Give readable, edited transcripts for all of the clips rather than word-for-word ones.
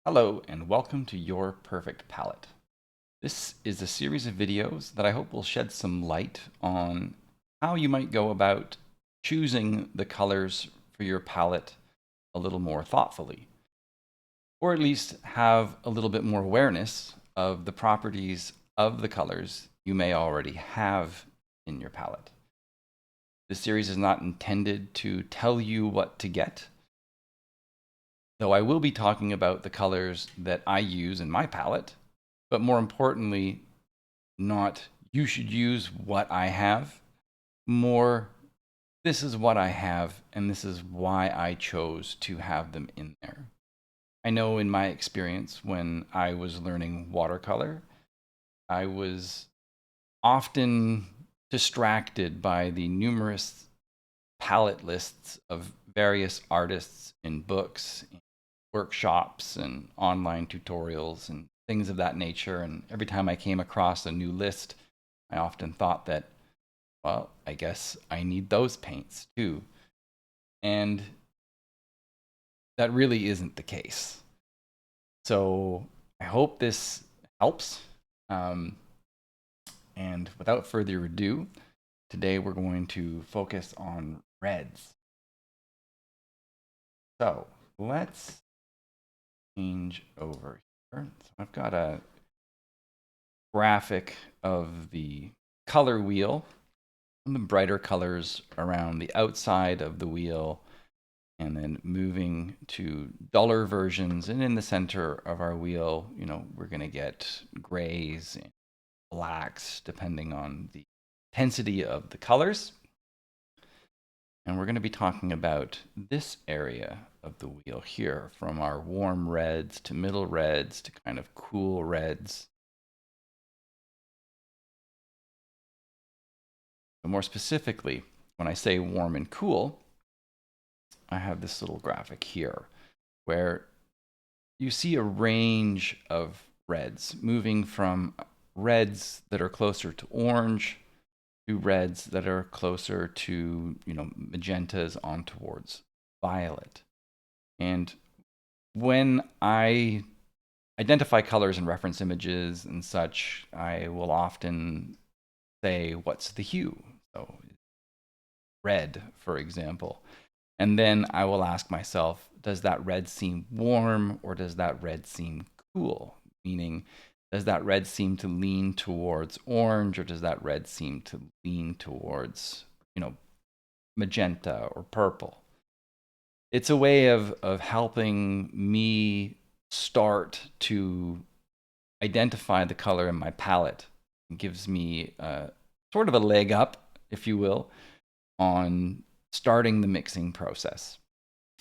Hello and welcome to Your Perfect Palette. This is a series of videos that I hope will shed some light on how you might go about choosing the colors for your palette a little more thoughtfully, or at least have a little bit more awareness of the properties of the colors you may already have in your palette. This series is not intended to tell you what to get, though I will be talking about the colors that I use in my palette, but more importantly, not you should use what I have, more this is what I have and this is why I chose to have them in there. I know in my experience when I was learning watercolor, I was often distracted by the numerous palette lists of various artists in books, workshops, and online tutorials and things of that nature. And every time I came across a new list, I often thought that, well, I guess I need those paints too. And that really isn't the case. So I hope this helps. Um, and without further ado, today we're going to focus on reds. So let's change over here. So I've got a graphic of the color wheel and the brighter colors around the outside of the wheel, and then moving to duller versions. And in the center of our wheel, we're going to get grays and blacks depending on the intensity of the colors. And we're going to be talking about this area of the wheel here, from our warm reds to middle reds to kind of cool reds. But more specifically, when I say warm and cool, I have this little graphic here where you see a range of reds moving from reds that are closer to orange to reds that are closer to, magentas on towards violet. And when I identify colors in reference images and such, I will often say, what's the hue? So red, for example. And then I will ask myself, does that red seem warm or does that red seem cool? Meaning, does that red seem to lean towards orange or does that red seem to lean towards, magenta or purple? It's a way of helping me start to identify the color in my palette. It gives me sort of a leg up, if you will, on starting the mixing process.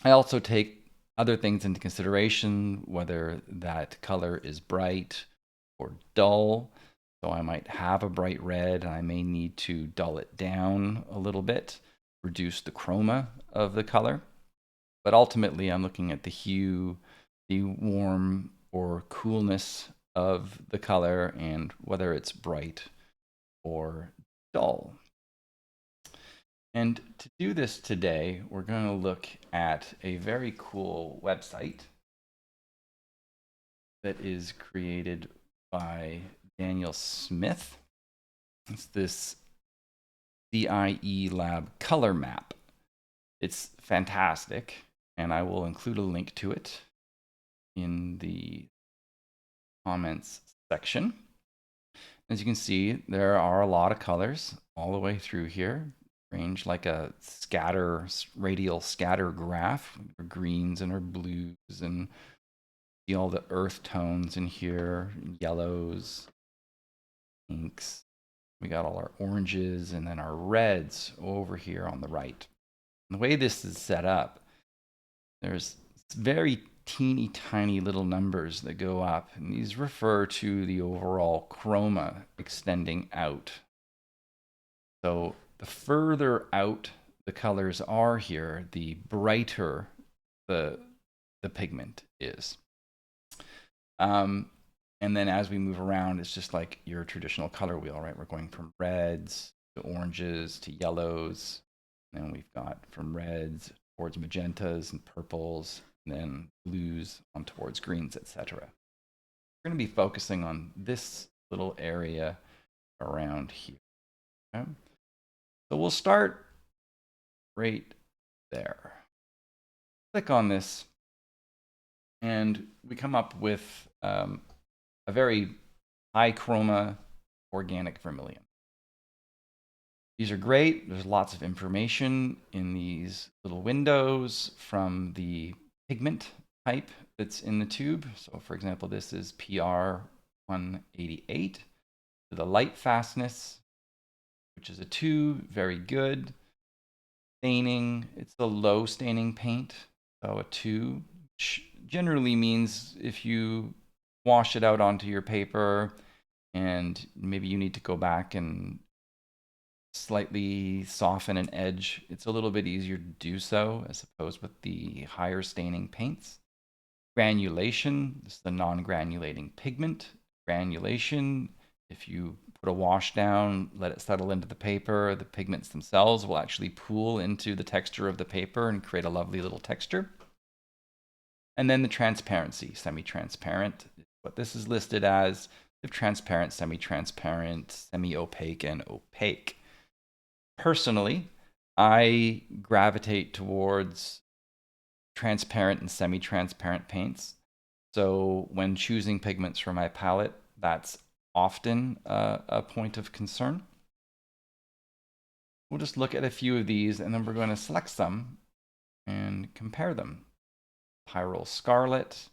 I also take other things into consideration, whether that color is bright or dull. So I might have a bright red and I may need to dull it down a little bit, reduce the chroma of the color. But ultimately, I'm looking at the hue, the warm or coolness of the color, and whether it's bright or dull. And to do this today, we're going to look at a very cool website that is created by Daniel Smith. It's this CIE Lab color map. It's fantastic, and I will include a link to it in the comments section. As you can see, there are a lot of colors all the way through here, range like a radial scatter graph. Our greens and our blues, and see all the earth tones in here, yellows, pinks. We got all our oranges and then our reds over here on the right. And the way this is set up, there's very teeny tiny little numbers that go up, and these refer to the overall chroma extending out. So the further out the colors are here, the brighter the pigment is. And then as we move around, it's just like your traditional color wheel, right? We're going from reds to oranges to yellows. And then we've got from reds towards magentas and purples, and then blues on towards greens, etc. We're going to be focusing on this little area around here. Okay? So we'll start right there. Click on this, and we come up with a very high chroma organic vermilion. These are great. There's lots of information in these little windows from the pigment type that's in the tube. So for example, this is PR 188. The light fastness, which is a 2, very good. Staining, it's a low staining paint, so a 2, which generally means if you wash it out onto your paper and maybe you need to go back and slightly soften an edge, it's a little bit easier to do so as opposed with the higher staining paints. Granulation, this is the non-granulating pigment. Granulation, if you put a wash down, let it settle into the paper, the pigments themselves will actually pool into the texture of the paper and create a lovely little texture. And then the transparency, semi-transparent, what this is listed as, transparent, semi-transparent, semi-opaque, and opaque. Personally, I gravitate towards transparent and semi-transparent paints. So when choosing pigments for my palette, that's often a point of concern. We'll just look at a few of these, and then we're going to select some and compare them. Pyrrole Scarlet,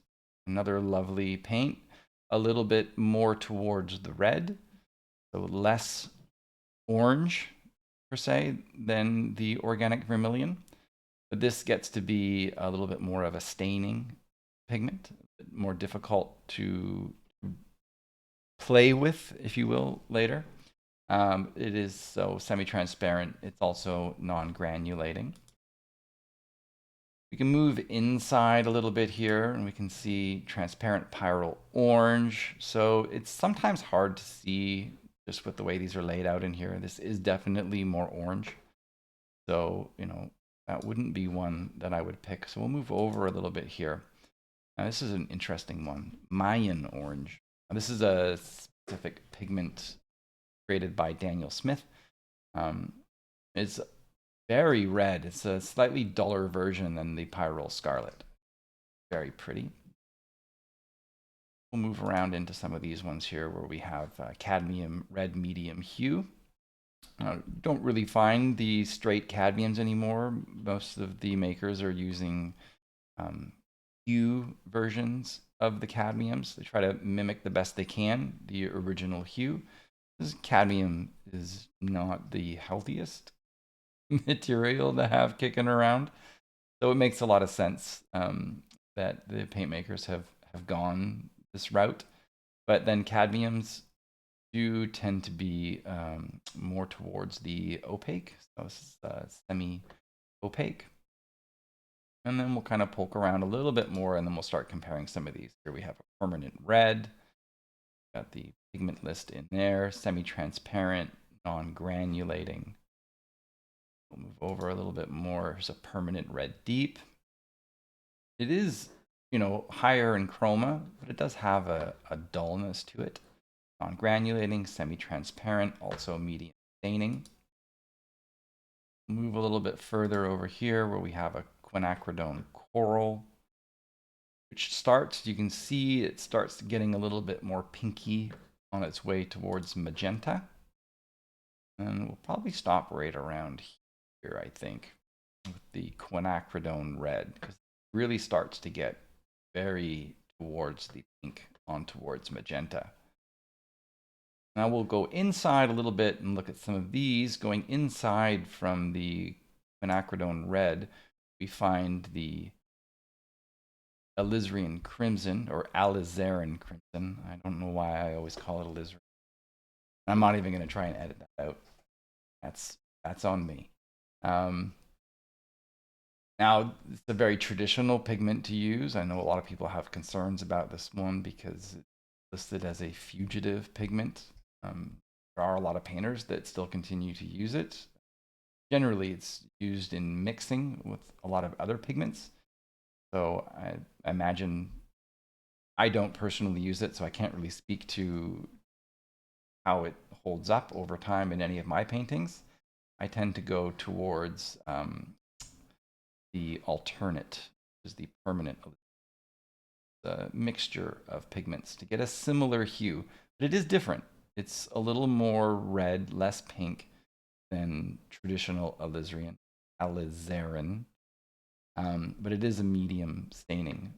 another lovely paint, a little bit more towards the red, so less orange per se than the organic vermilion. But this gets to be a little bit more of a staining pigment, more difficult to play with, if you will, later. It is so semi-transparent. It's also non-granulating. We can move inside a little bit here, and we can see transparent pyrrole orange. So it's sometimes hard to see just with the way these are laid out in here. This is definitely more orange. So, that wouldn't be one that I would pick. So we'll move over a little bit here. Now, this is an interesting one, Mayan orange. Now, this is a specific pigment created by Daniel Smith. It's very red. It's a slightly duller version than the Pyrrole Scarlet. Very pretty. We'll move around into some of these ones here where we have cadmium red medium hue. Don't really find the straight cadmiums anymore. Most of the makers are using hue versions of the cadmiums. They try to mimic the best they can the original hue. This cadmium is not the healthiest material to have kicking around, so it makes a lot of sense that the paint makers have gone this route. But then cadmiums do tend to be more towards the opaque, so this is semi-opaque. And then we'll kind of poke around a little bit more, and then we'll start comparing some of these. Here we have a permanent red. Got the pigment list in there, semi-transparent, non-granulating. We'll move over a little bit more. Here's a permanent red deep. It is, higher in chroma, but it does have a dullness to it. Non-granulating, semi-transparent, also medium staining. Move a little bit further over here where we have a quinacridone coral, which you can see it starts getting a little bit more pinky on its way towards magenta. And we'll probably stop right around here, I think, with the quinacridone red, because it really starts to get very towards the pink on towards magenta. Now we'll go inside a little bit and look at some of these. Going inside from the quinacridone red, we find the alizarin crimson, or alizarin crimson. I don't know why I always call it alizarin. I'm not even going to try and edit that out. That's on me. Now, it's a very traditional pigment to use. I know a lot of people have concerns about this one because it's listed as a fugitive pigment. There are a lot of painters that still continue to use it. Generally, it's used in mixing with a lot of other pigments. So I imagine I don't personally use it, so I can't really speak to how it holds up over time in any of my paintings. I tend to go towards the alternate, which is the permanent, the mixture of pigments to get a similar hue, but it is different. It's a little more red, less pink than traditional alizarin, but it is a medium staining,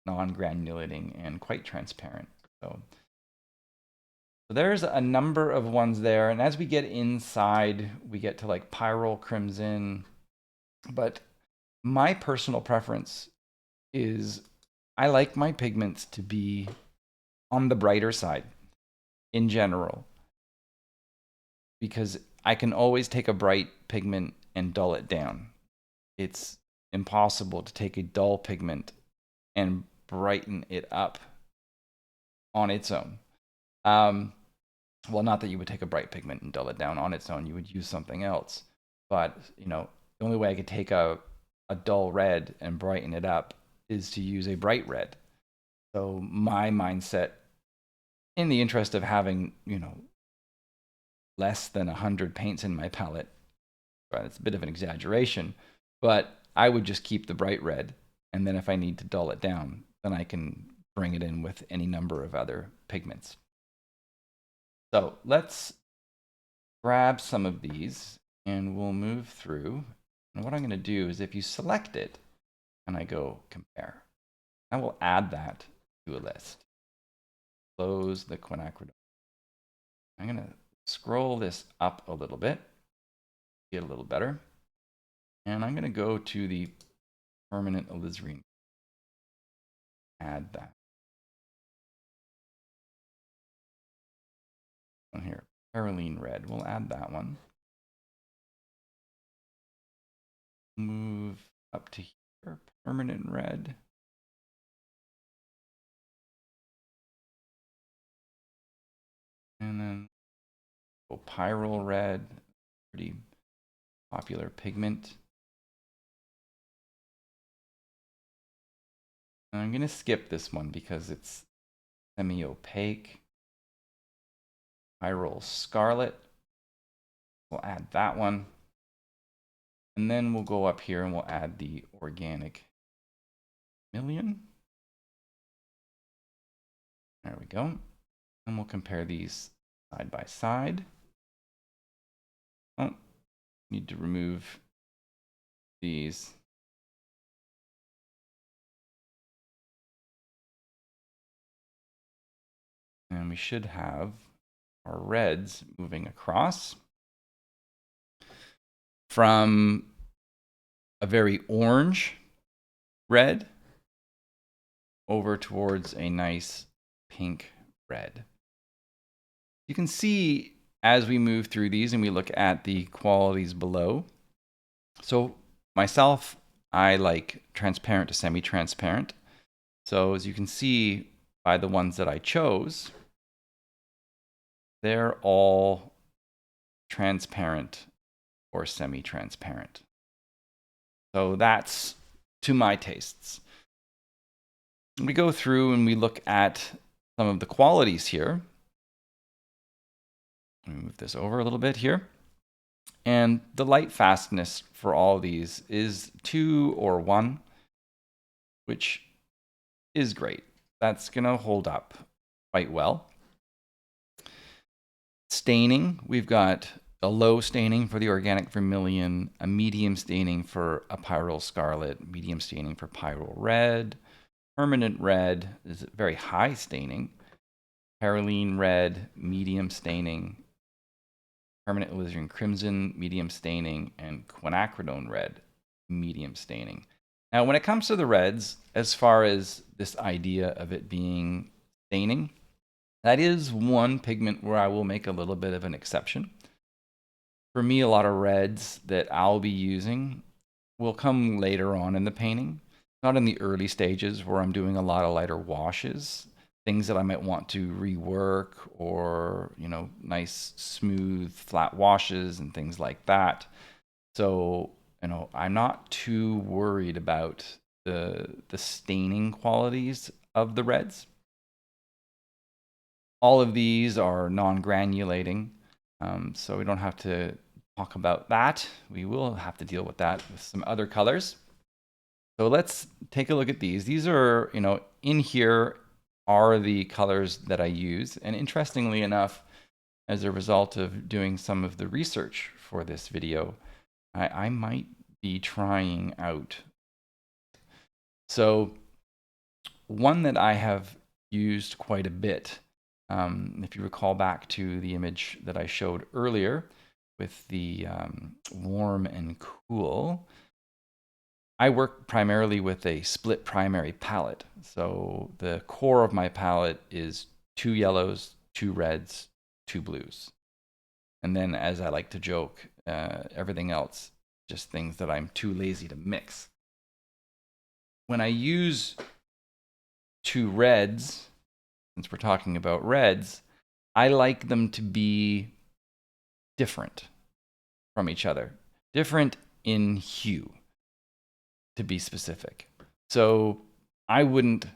non-granulating, and quite transparent. So there's a number of ones there, and as we get inside, we get to like Pyrrole Crimson, but my personal preference is I like my pigments to be on the brighter side in general, because I can always take a bright pigment and dull it down. It's impossible to take a dull pigment and brighten it up on its own. Well, not that you would take a bright pigment and dull it down on its own. You would use something else. But, the only way I could take a dull red and brighten it up is to use a bright red. So my mindset, in the interest of having, less than 100 paints in my palette, right, it's a bit of an exaggeration, but I would just keep the bright red. And then if I need to dull it down, then I can bring it in with any number of other pigments. So let's grab some of these and we'll move through. And what I'm going to do is if you select it and I go compare, I will add that to a list. Close the quinacridone. I'm going to scroll this up a little bit, get a little better. And I'm going to go to the permanent alizarin. Add that. On here, Perylene red. We'll add that one. Move up to here, permanent red. And then Pyrrole red, pretty popular pigment. And I'm going to skip this one because it's semi-opaque. Pyrrole Scarlet. We'll add that one. And then we'll go up here and we'll add the Organic Vermilion. There we go. And we'll compare these side by side. Oh, need to remove these. And we should have our reds moving across from a very orange red over towards a nice pink red. You can see as we move through these and we look at the qualities below. So myself, I like transparent to semi-transparent. So as you can see by the ones that I chose, they're all transparent or semi-transparent. So that's to my tastes. We go through and we look at some of the qualities here. Let me move this over a little bit here. And the light fastness for all of these is 2 or 1, which is great. That's going to hold up quite well. Staining, we've got a low staining for the Organic Vermilion, a medium staining for a Pyrrole Scarlet, medium staining for Pyrrole Red. Permanent red is very high staining. Perylene red, medium staining. Permanent alizarin crimson, medium staining. And quinacridone red, medium staining. Now, when it comes to the reds, as far as this idea of it being staining, that is one pigment where I will make a little bit of an exception. For me, a lot of reds that I'll be using will come later on in the painting, not in the early stages where I'm doing a lot of lighter washes, things that I might want to rework or, nice, smooth, flat washes and things like that. So, I'm not too worried about the staining qualities of the reds. All of these are non-granulating, so we don't have to talk about that. We will have to deal with that with some other colors. So let's take a look at these. These are, in here are the colors that I use. And interestingly enough, as a result of doing some of the research for this video, I might be trying out. So one that I have used quite a bit, if you recall back to the image that I showed earlier with the warm and cool, I work primarily with a split primary palette. So the core of my palette is 2 yellows, 2 reds, 2 blues. And then, as I like to joke, everything else, just things that I'm too lazy to mix. When I use 2 reds, since we're talking about reds, I like them to be different from each other. Different in hue, to be specific. So I wouldn't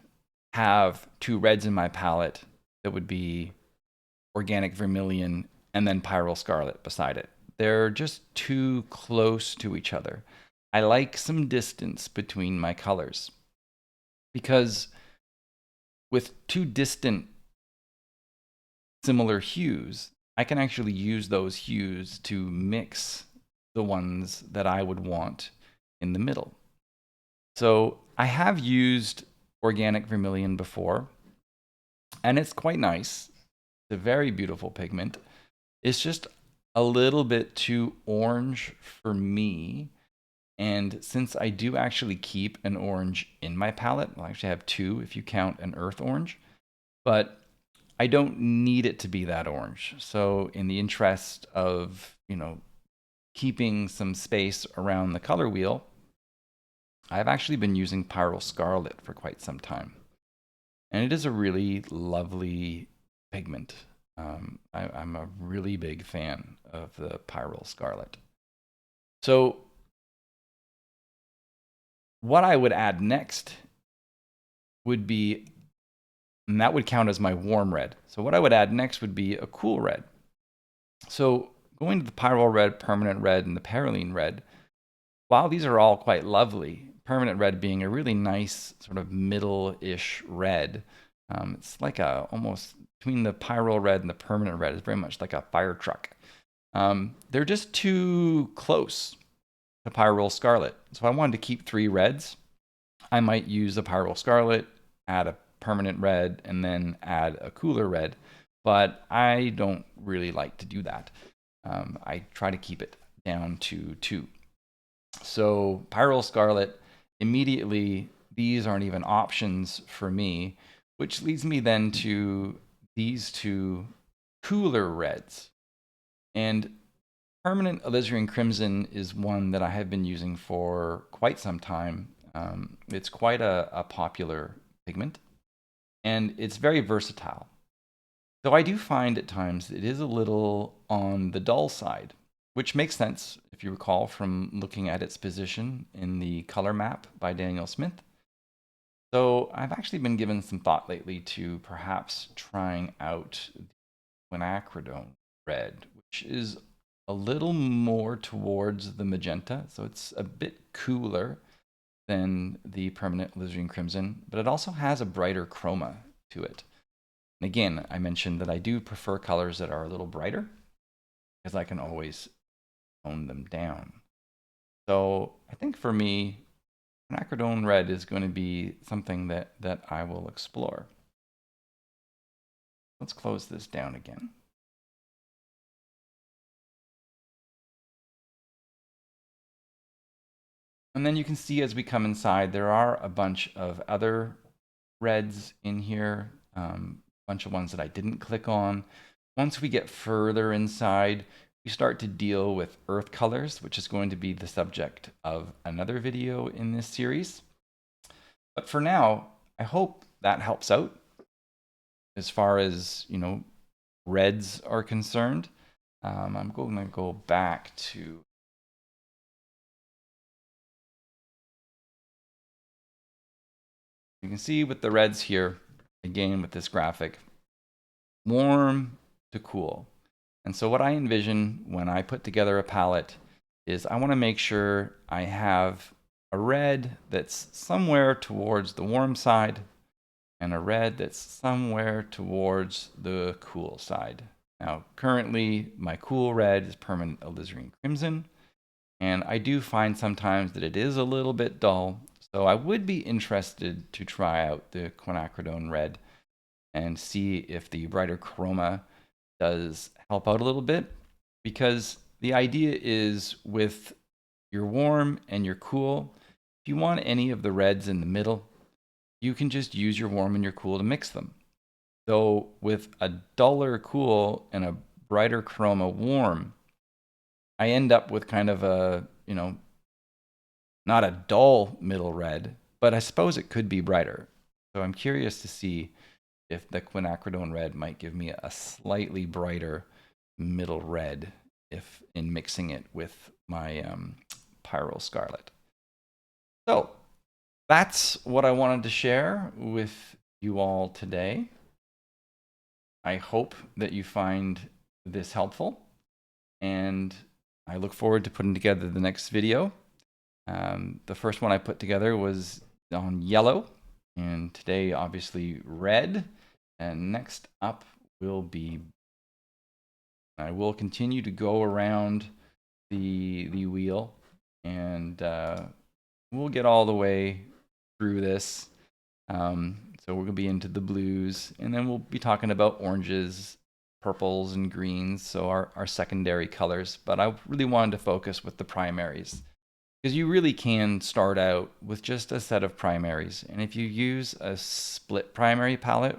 have 2 reds in my palette that would be organic vermilion and then pyrrole scarlet beside it. They're just too close to each other. I like some distance between my colors, because with 2 distant similar hues, I can actually use those hues to mix the ones that I would want in the middle. So I have used organic vermilion before, and it's quite nice. It's a very beautiful pigment. It's just a little bit too orange for me. And since I do actually keep an orange in my palette, I actually have 2 if you count an earth orange, but I don't need it to be that orange. So in the interest of, keeping some space around the color wheel, I've actually been using pyrrole scarlet for quite some time. And it is a really lovely pigment. I'm a really big fan of the pyrrole scarlet. So what I would add next would be, and that would count as my warm red. So what I would add next would be a cool red. So going to the pyrrole red, permanent red, and the perylene red, while these are all quite lovely, permanent red being a really nice sort of middle-ish red, it's like almost between the pyrrole red and the permanent red, is very much like a fire truck. They're just too close to pyrrole scarlet. So I wanted to keep 3 reds. I might use a pyrrole scarlet, add a permanent red, and then add a cooler red. But I don't really like to do that. I try to keep it down to 2. So pyrrole scarlet, immediately, these aren't even options for me, which leads me then to these 2 cooler reds. And permanent alizarin crimson is one that I have been using for quite some time. It's quite a popular pigment, and it's very versatile. Though I do find at times it is a little on the dull side, which makes sense if you recall from looking at its position in the color map by Daniel Smith. So I've actually been given some thought lately to perhaps trying out quinacridone red, which is a little more towards the magenta. So it's a bit cooler than the permanent alizarin crimson, but it also has a brighter chroma to it. And again, I mentioned that I do prefer colors that are a little brighter, because I can always tone them down. So I think for me, quinacridone red is going to be something that I will explore. Let's close this down again. And then you can see as we come inside, there are a bunch of other reds in here, a bunch of ones that I didn't click on. Once we get further inside, we start to deal with earth colors, which is going to be the subject of another video in this series. But for now, I hope that helps out as far as, reds are concerned. I'm going to go back to You can see with the reds here, again with this graphic, warm to cool. And so what I envision when I put together a palette is I want to make sure I have a red that's somewhere towards the warm side and a red that's somewhere towards the cool side. Now, currently, my cool red is permanent alizarin crimson, and I do find sometimes that it is a little bit dull, so I would be interested to try out the quinacridone red and see if the brighter chroma does help out a little bit, because the idea is with your warm and your cool, if you want any of the reds in the middle, you can just use your warm and your cool to mix them. So with a duller cool and a brighter chroma warm, I end up with kind of a, not a dull middle red, but I suppose it could be brighter. So I'm curious to see if the quinacridone red might give me a slightly brighter middle red if in mixing it with my Pyrrole Scarlet. So that's what I wanted to share with you all today. I hope that you find this helpful, and I look forward to putting together the next video. The first one I put together was on yellow, and today obviously red, and next up will be, I will continue to go around the wheel, and we'll get all the way through this. So we're going to be into the blues, and then we'll be talking about oranges, purples, and greens, so our secondary colors. But I really wanted to focus with the primaries, because you really can start out with just a set of primaries. And if you use a split primary palette,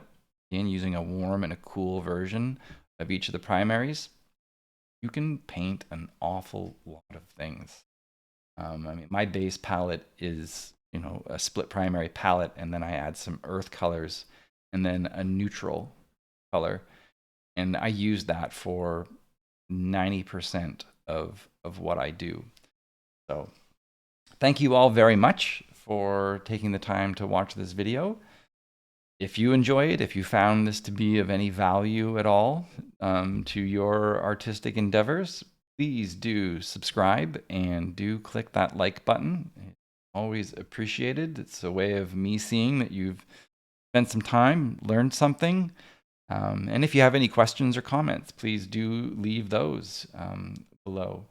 again, using a warm and a cool version of each of the primaries, you can paint an awful lot of things. I mean, my base palette is a split primary palette, and then I add some earth colors and then a neutral color. And I use that for 90% of what I do. So thank you all very much for taking the time to watch this video. If you enjoy it, if you found this to be of any value at all to your artistic endeavors, please do subscribe and do click that like button. Always appreciated. It's a way of me seeing that you've spent some time, learned something. And if you have any questions or comments, please do leave those below.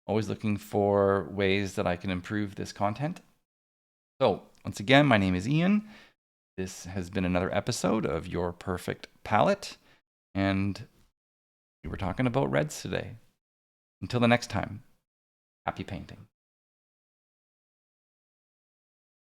Always looking for ways that I can improve this content. So once again, my name is Ian. This has been another episode of Your Perfect Palette, and we were talking about reds today. Until the next time, happy painting.